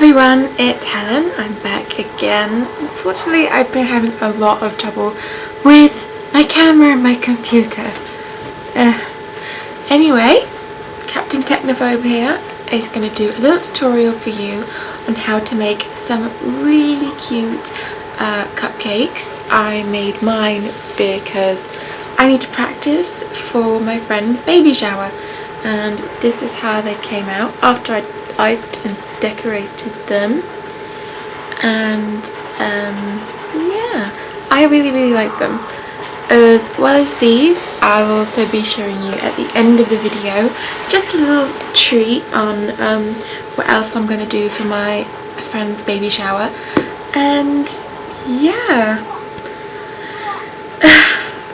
everyone, it's Helen. I'm back again. Unfortunately, I've been having a lot of trouble with my camera and my computer. Anyway, Captain Technophobe here is going to do a little tutorial for you on how to make some really cute cupcakes. I made mine because I need to practice for my friend's baby shower, and this is how they came out after I iced and decorated them. And yeah, I really like them. As well as these, I will also be showing you at the end of the video just a little treat on what else I'm going to do for my friend's baby shower. And yeah,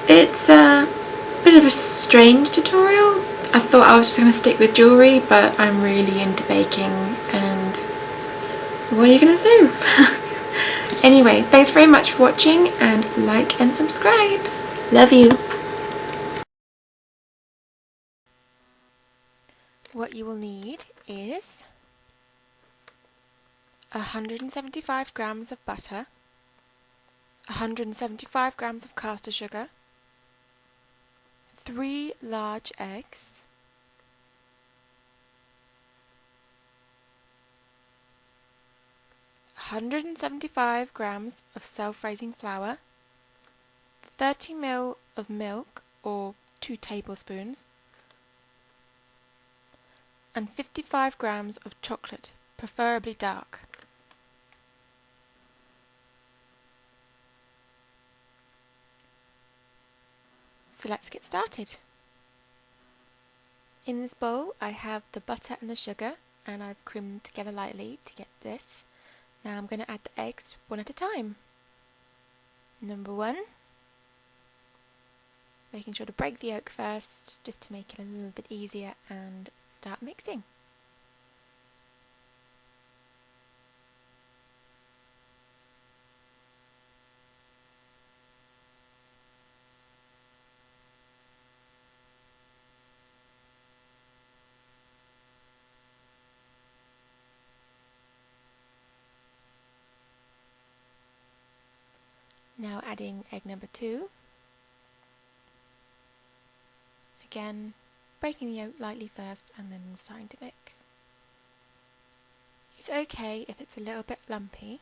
it's a bit of a strange tutorial. I thought I was just going to stick with jewellery, but I'm really into baking, and what are you going to do? Anyway, thanks very much for watching, and like and subscribe. Love you. What you will need is 175 grams of butter, 175 grams of caster sugar, 3 large eggs, 175 grams of self-raising flour, 30 ml of milk or 2 tablespoons, and 55 grams of chocolate, preferably dark. So let's get started. In this bowl I have the butter and the sugar, and I've creamed them together lightly to get this. Now I'm going to add the eggs one at a time. Number 1, making sure to break the yolk first just to make it a little bit easier, and start mixing. Now adding egg number 2. Again, breaking the yolk lightly first and then starting to mix. It's okay if it's a little bit lumpy.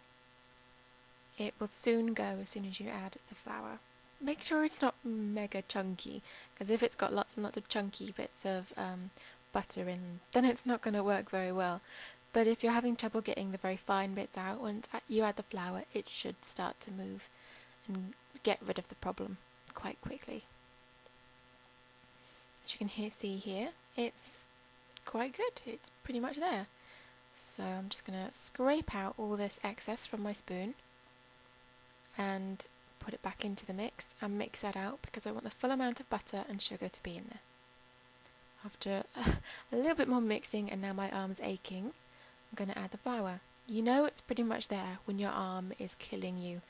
It will soon go as soon as you add the flour. Make sure it's not mega chunky, because if it's got lots and lots of chunky bits of butter in, then it's not going to work very well. But if you're having trouble getting the very fine bits out, once you add the flour, it should start to move and get rid of the problem quite quickly. As you can see here, it's quite good. It's pretty much there. So I'm just going to scrape out all this excess from my spoon and put it back into the mix and mix that out, because I want the full amount of butter and sugar to be in there. After a little bit more mixing, and now my arm's aching, I'm going to add the flour. You know it's pretty much there when your arm is killing you.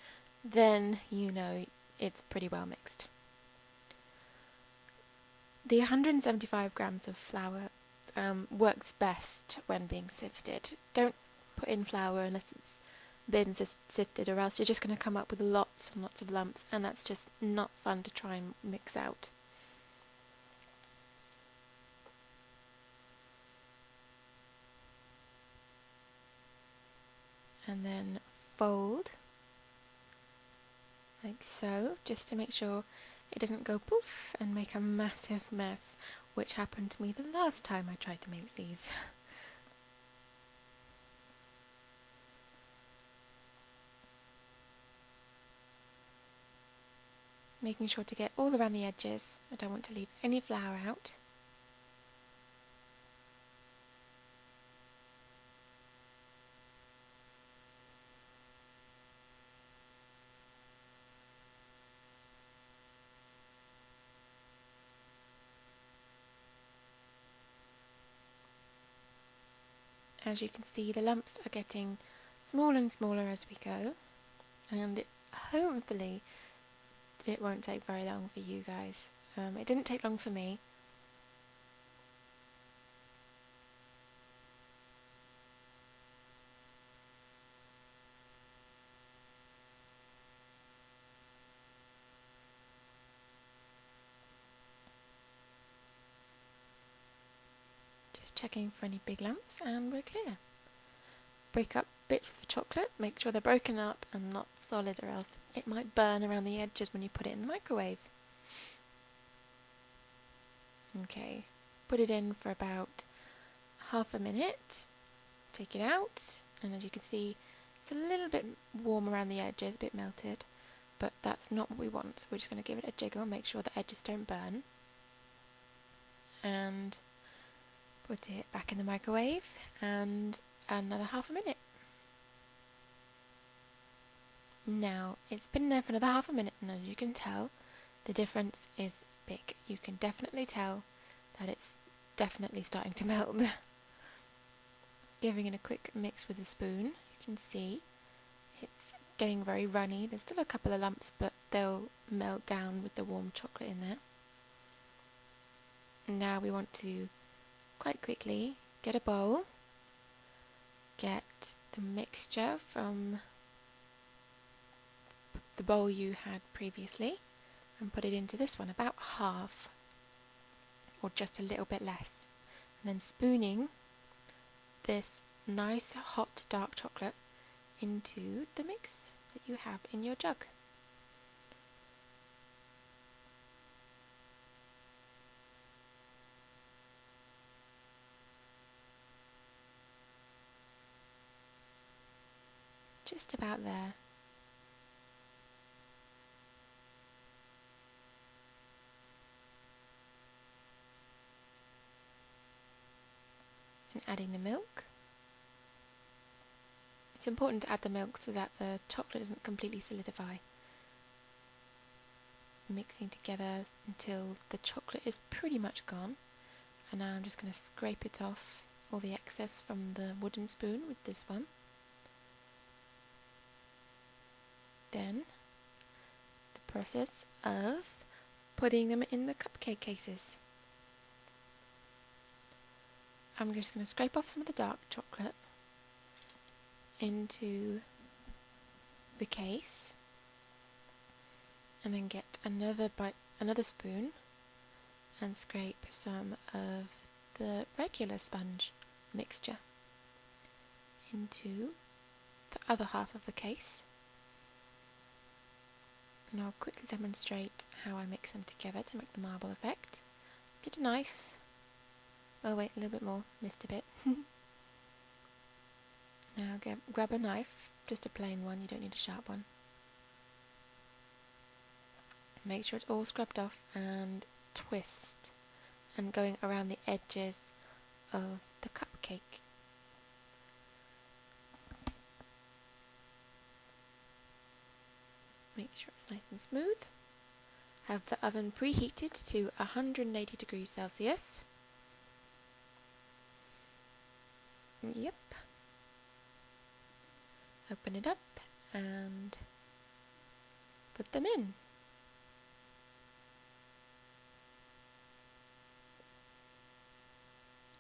Then you know it's pretty well mixed. The 175 grams of flour works best when being sifted. Don't put in flour unless it's been sifted, or else you're just going to come up with lots and lots of lumps, and that's just not fun to try and mix out. And then fold like so, just to make sure it doesn't go poof and make a massive mess, which happened to me the last time I tried to make these. Making sure to get all around the edges. I don't want to leave any flour out. As you can see, the lumps are getting smaller and smaller as we go, and hopefully it won't take very long for you guys. It didn't take long for me. Just checking for any big lumps, and we're clear. Break up bits of the chocolate, make sure they're broken up and not solid, or else it might burn around the edges when you put it in the microwave. Okay, put it in for about half a minute, take it out, and as you can see, it's a little bit warm around the edges, a bit melted, but that's not what we want, so we're just going to give it a jiggle, make sure the edges don't burn, and put it back in the microwave, and another half a minute. Now, it's been there for another half a minute, and as you can tell, the difference is big. You can definitely tell that it's definitely starting to melt. Giving it a quick mix with a spoon, you can see it's getting very runny. There's still a couple of lumps, but they'll melt down with the warm chocolate in there. Now we want to quite quickly get a bowl, get the mixture from the bowl you had previously and put it into this one, about half or just a little bit less, and then spooning this nice hot dark chocolate into the mix that you have in your jug. Just about there. And adding the milk. It's important to add the milk so that the chocolate doesn't completely solidify. Mixing together until the chocolate is pretty much gone. And now I'm just going to scrape it off, all the excess from the wooden spoon with this one. Then the process of putting them in the cupcake cases. I'm just going to scrape off some of the dark chocolate into the case, and then get another spoon and scrape some of the regular sponge mixture into the other half of the case. And I'll quickly demonstrate how I mix them together to make the marble effect. Get a knife. Oh wait, a little bit more, missed a bit. Now grab a knife, just a plain one, you don't need a sharp one. Make sure it's all scrubbed off and twist, and going around the edges of the cupcake. Make sure it's nice and smooth. Have the oven preheated to 180 degrees Celsius. Yep. Open it up and put them in.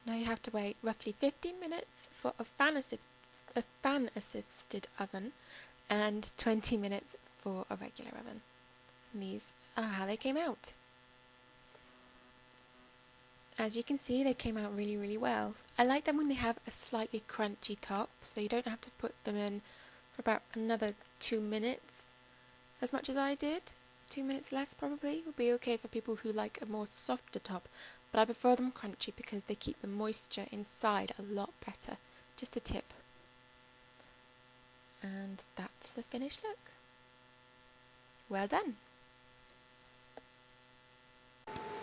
Now you have to wait roughly 15 minutes for a fan-assisted oven and 20 minutes for a regular oven. And these are how they came out. As you can see, they came out really, really well. I like them when they have a slightly crunchy top, so you don't have to put them in for about another 2 minutes, as much as I did. 2 minutes less probably would be okay for people who like a more softer top, but I prefer them crunchy because they keep the moisture inside a lot better. Just a tip. And that's the finished look. Well done.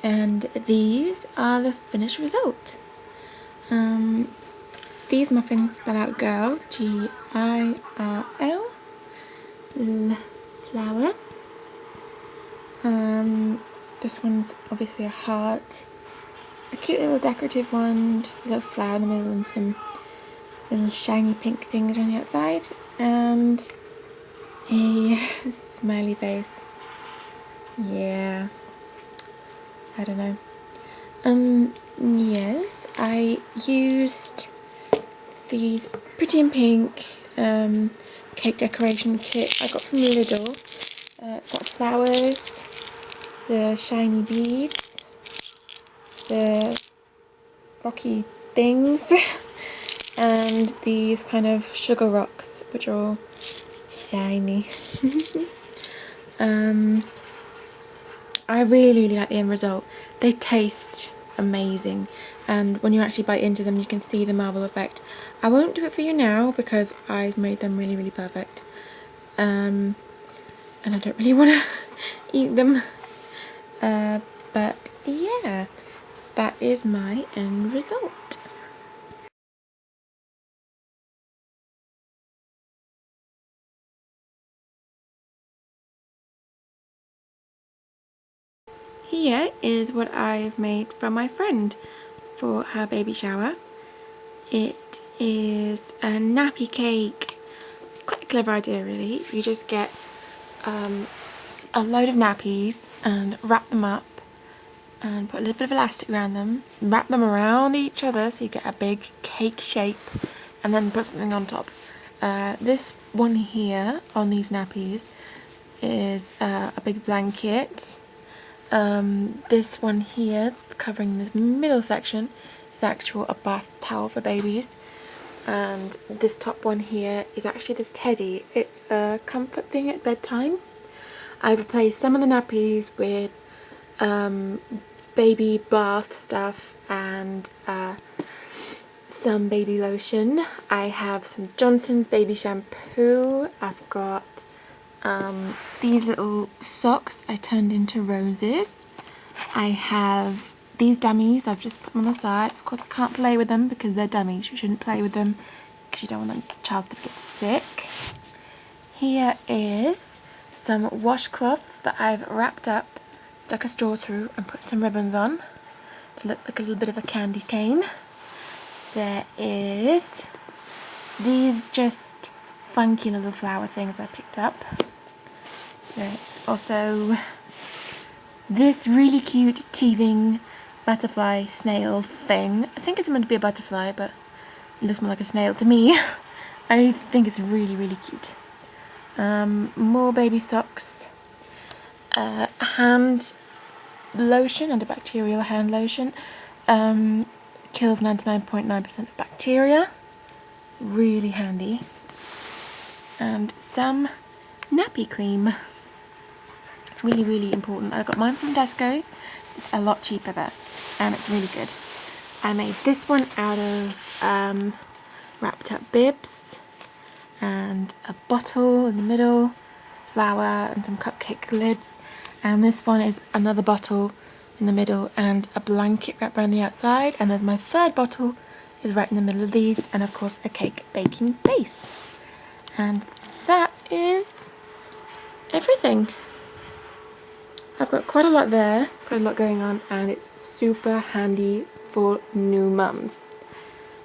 And these are the finished result. These muffins spell out girl, G-I-R-L, flower. This one's obviously a heart, a cute little decorative one, a little flower in the middle and some little shiny pink things on the outside, and a smiley face. Yeah, I don't know. Yes, I used these pretty in pink cake decoration kit I got from Lidl. It's got flowers, the shiny beads, the rocky things. And these kind of sugar rocks, which are all shiny. I really like the end result. They taste amazing, and when you actually bite into them you can see the marble effect. I won't do it for you now because I've made them really perfect, and I don't really want to eat them, but yeah, that is my end result. Here is what I've made for my friend for her baby shower. It is a nappy cake. Quite a clever idea really. You just get a load of nappies and wrap them up and put a little bit of elastic around them, wrap them around each other so you get a big cake shape, and then put something on top. This one here on these nappies is a baby blanket. This one here covering this middle section is actual a bath towel for babies, and this top one here is actually this teddy. It's a comfort thing at bedtime. I've replaced some of the nappies with baby bath stuff and some baby lotion. I have some Johnson's baby shampoo. I've got these little socks I turned into roses. I have these dummies. I've just put them on the side. Of course I can't play with them because they're dummies. You shouldn't play with them because you don't want the child to get sick. Here is some washcloths that I've wrapped up, stuck a straw through and put some ribbons on to look like a little bit of a candy cane. There is these just funky little flower things I picked up. There's also this really cute teething butterfly snail thing. I think it's meant to be a butterfly, but it looks more like a snail to me. I think it's really cute. More baby socks, hand lotion, antibacterial hand lotion, kills 99.9% of bacteria, really handy, and some nappy cream, really important. I got mine from Tesco's. It's a lot cheaper there and it's really good. I made this one out of wrapped up bibs and a bottle in the middle, flour and some cupcake lids, and this one is another bottle in the middle and a blanket wrapped around the outside, and there's my third bottle is right in the middle of these, and of course a cake baking base. And that is everything. I've got quite a lot there, quite a lot going on, and it's super handy for new mums.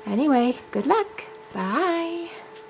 Anyway, good luck. Bye.